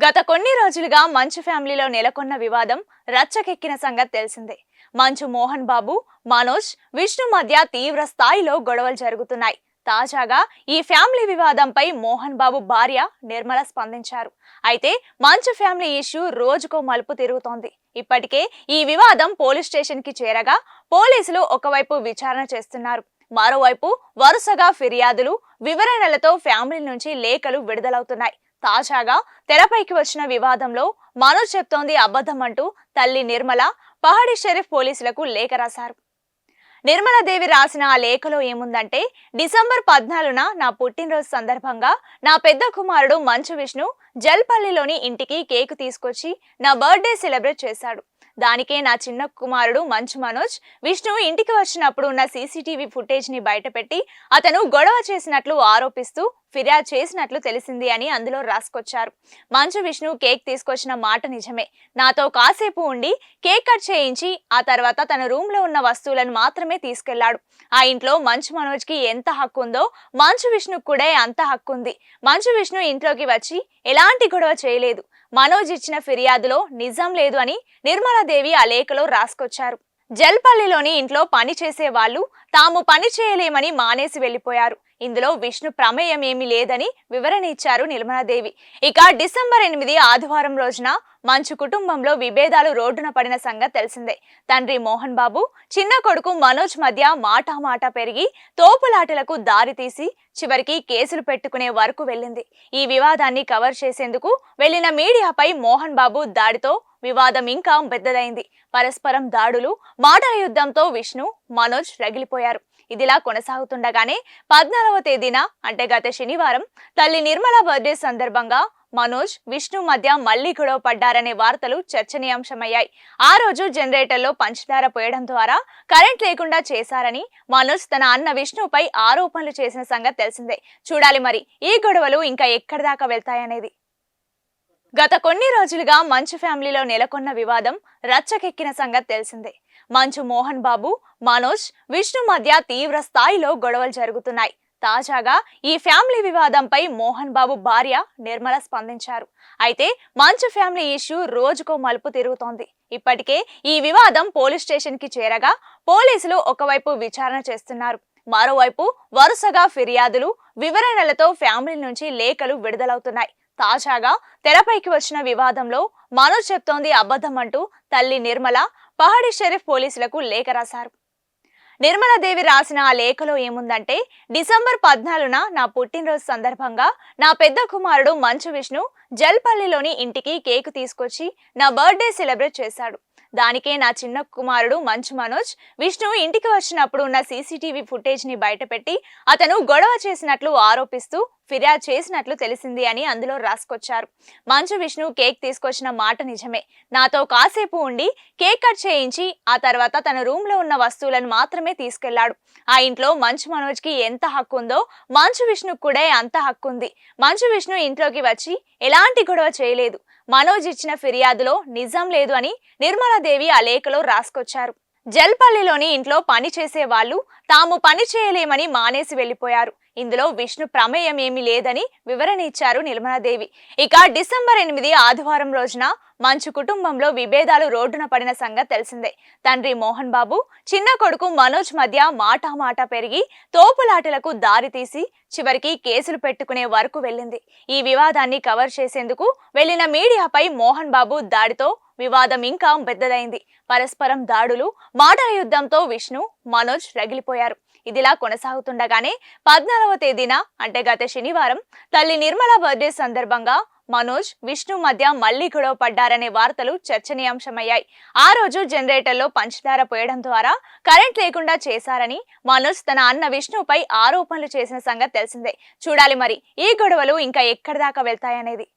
గత కొన్ని రోజులుగా మంచు ఫ్యామిలీలో నెలకొన్న వివాదం రచ్చకెక్కిన సంగతి తెలిసిందే. మంచు మోహన్ బాబు, మనోజ్, విష్ణు మధ్య తీవ్ర స్థాయిలో గొడవలు జరుగుతున్నాయి. తాజాగా ఈ ఫ్యామిలీ వివాదంపై మోహన్ బాబు భార్య నిర్మల స్పందించారు. అయితే మంచు ఫ్యామిలీ ఇష్యూ రోజుకో మలుపు తిరుగుతోంది. ఇప్పటికే ఈ వివాదం పోలీస్ స్టేషన్ కి చేరగా పోలీసులు ఒకవైపు విచారణ చేస్తున్నారు. మరోవైపు వరుసగా ఫిర్యాదులు, వివరణలతో ఫ్యామిలీ నుంచి లేఖలు విడుదలవుతున్నాయి. తాజాగా తెరపైకి వచ్చిన వివాదంలో మనోజ్ చెప్తోంది అబద్ధం అంటూ తల్లి నిర్మల పహాడి షరీఫ్ పోలీసులకు లేఖ రాశారు. నిర్మలాదేవి రాసిన ఆ లేఖలో ఏముందంటే, డిసెంబర్ 14న నా పుట్టినరోజు సందర్భంగా నా పెద్ద కుమారుడు మంచు విష్ణు జల్పల్లిలోని ఇంటికి కేకు తీసుకొచ్చి నా బర్త్డే సెలబ్రేట్ చేశాడు. దానికే నా చిన్న కుమారుడు మంచు మనోజ్ విష్ణు ఇంటికి వచ్చినప్పుడు ఉన్న సీసీటీవీ ఫుటేజ్ ని బయటపెట్టి అతను గొడవ చేసినట్లు ఆరోపిస్తూ ఫిర్యాదు చేసినట్లు తెలిసింది అని అందులో రాసుకొచ్చారు. మంచు విష్ణు కేక్ తీసుకొచ్చిన మాట నిజమే. నాతో కాసేపు ఉండి కేక్ కట్ చేయించి ఆ తర్వాత తన రూమ్ లో ఉన్న వస్తువులను మాత్రమే తీసుకెళ్లాడు. ఆ ఇంట్లో మంచు మనోజ్ కి ఎంత హక్కు ఉందో మంచు విష్ణు కూడా అంత హక్కు ఉంది. మంచు విష్ణు ఇంట్లోకి వచ్చి ఎలాంటి గొడవ చేయలేదు. మనోజ్ ఇచ్చిన ఫిర్యాదులో నిజం లేదు అని నిర్మలాదేవి ఆ లేఖలో రాసుకొచ్చారు. జల్పల్లిలోని ఇంట్లో పని చేసే వాళ్ళు తాము పని చేయలేమని మానేసి వెళ్లిపోయారు. ఇందులో విష్ణు ప్రమేయం ఏమీ లేదని వివరణ ఇచ్చారు నిర్మలాదేవి. ఇక డిసెంబర్ 8 ఆదివారం రోజున మంచు కుటుంబంలో విభేదాలు రోడ్డున పడిన సంగతి తెలిసిందే. తండ్రి మోహన్ బాబు, చిన్న కొడుకు మనోజ్ మధ్య మాటా పెరిగి తోపులాటలకు దారి తీసి చివరికి కేసులు పెట్టుకునే వరకు వెళ్ళింది. ఈ వివాదాన్ని కవర్ చేసేందుకు వెళ్లిన మీడియాపై మోహన్ బాబు దాడితో వివాదం ఇంకా పెద్దదైంది. పరస్పరం దాడులు, మాటల యుద్ధంతో విష్ణు, మనోజ్ రగిలిపోయారు. ఇదిలా కొనసాగుతుండగానే 14వ తేదీన అంటే గత శనివారం తల్లి నిర్మల బర్త్డే సందర్భంగా మనోజ్, విష్ణు మధ్య మళ్లీ గొడవ పడ్డారనే వార్తలు చర్చనీయాంశమయ్యాయి. ఆ రోజు జనరేటర్లో పంచదార పోయడం ద్వారా కరెంట్ లేకుండా చేశారని మనోజ్ తన అన్న విష్ణుపై ఆరోపణలు చేసిన సంగతి తెలిసిందే. చూడాలి మరి ఈ గొడవలు ఇంకా ఎక్కడి దాకా వెళ్తాయనేది. గత కొన్ని రోజులుగా మంచు ఫ్యామిలీలో నెలకొన్న వివాదం రచ్చకెక్కిన సంగతి తెలిసిందే. మంచు మోహన్ బాబు, మనోజ్, విష్ణు మధ్య తీవ్ర స్థాయిలో గొడవలు జరుగుతున్నాయి. తాజాగా ఈ ఫ్యామిలీ వివాదంపై మోహన్ బాబు భార్య నిర్మల స్పందించారు. అయితే మంచు ఫ్యామిలీ ఇష్యూ రోజుకో మలుపు తిరుగుతోంది. ఇప్పటికే ఈ వివాదం పోలీస్ స్టేషన్ కి చేరగా పోలీసులు ఒకవైపు విచారణ చేస్తున్నారు. మరోవైపు వరుసగా ఫిర్యాదులు, వివరణలతో ఫ్యామిలీ నుంచి లేఖలు విడుదలవుతున్నాయి. తాజాగా తెరపైకి వచ్చిన వివాదంలో మనోజ్ చెప్తోంది అబద్ధం అంటూ తల్లి నిర్మల పహాడి షరీఫ్ పోలీసులకు లేఖ రాశారు. నిర్మలాదేవి రాసిన ఆ లేఖలో ఏముందంటే, డిసెంబర్ 14న నా పుట్టినరోజు సందర్భంగా నా పెద్ద కుమారుడు మంచు విష్ణు జల్పల్లిలోని ఇంటికి కేకు తీసుకొచ్చి నా బర్త్డే సెలబ్రేట్ చేశాడు. దానికే నా చిన్న కుమారుడు మంచు మనోజ్ విష్ణు ఇంటికి వచ్చినప్పుడు ఉన్న సీసీటీవీ ఫుటేజ్ ని బయటపెట్టి అతను గొడవ చేసినట్లు ఆరోపిస్తూ ఫిర్యాదు చేసినట్లు తెలిసింది అని అందులో రాసుకొచ్చారు. మంచు విష్ణు కేక్ తీసుకొచ్చిన మాట నిజమే. నాతో కాసేపు ఉండి కేక్ కట్ చేయించి ఆ తర్వాత తన రూమ్ లో ఉన్న వస్తువులను మాత్రమే తీసుకెళ్లాడు. ఆ ఇంట్లో మంచు మనోజ్ కి ఎంత హక్కు ఉందో మంచు విష్ణు కూడా అంత హక్కు ఉంది. మంచు విష్ణు ఇంట్లోకి వచ్చి ఎలాంటి గొడవ చేయలేదు. మనోజ్ ఇచ్చిన ఫిర్యాదులో నిజం లేదు అని నిర్మలాదేవి ఆ లేఖలో రాసుకొచ్చారు. జల్పల్లిలోని ఇంట్లో పని చేసే వాళ్ళు తాము పని చేయలేమని మానేసి వెళ్లిపోయారు. ఇందులో విష్ణు ప్రమేయం ఏమీ లేదని వివరణ ఇచ్చారు నిర్మలాదేవి. ఇక డిసెంబర్ 8 ఆదివారం రోజున మంచు కుటుంబంలో విభేదాలు రోడ్డున పడిన సంగతి తెలిసిందే. తండ్రి మోహన్ బాబు, చిన్న కొడుకు మనోజ్ మధ్య మాటా పెరిగి తోపులాటలకు దారి తీసి చివరికి కేసులు పెట్టుకునే వరకు వెళ్ళింది. ఈ వివాదాన్ని కవర్ చేసేందుకు వెళ్లిన మీడియాపై మోహన్ బాబు దాడితో వివాదం ఇంకా పెద్దదైంది. పరస్పరం దాడులు, మాటల యుద్ధంతో విష్ణు, మనోజ్ రగిలిపోయారు. ఇదిలా కొనసాగుతుండగానే 14వ తేదీన అంటే గత శనివారం తల్లి నిర్మల బర్త్డే సందర్భంగా మనోజ్, విష్ణు మధ్య మళ్లీ గొడవ పడ్డారనే వార్తలు చర్చనీయాంశమయ్యాయి. ఆ రోజు జనరేటర్లో పంచదార పోయడం ద్వారా కరెంట్ లేకుండా చేశారని మనోజ్ తన అన్న విష్ణుపై ఆరోపణలు చేసిన సంగతి తెలిసిందే. చూడాలి మరి ఈ గొడవలు ఇంకా ఎక్కడి దాకా వెళ్తాయనేది.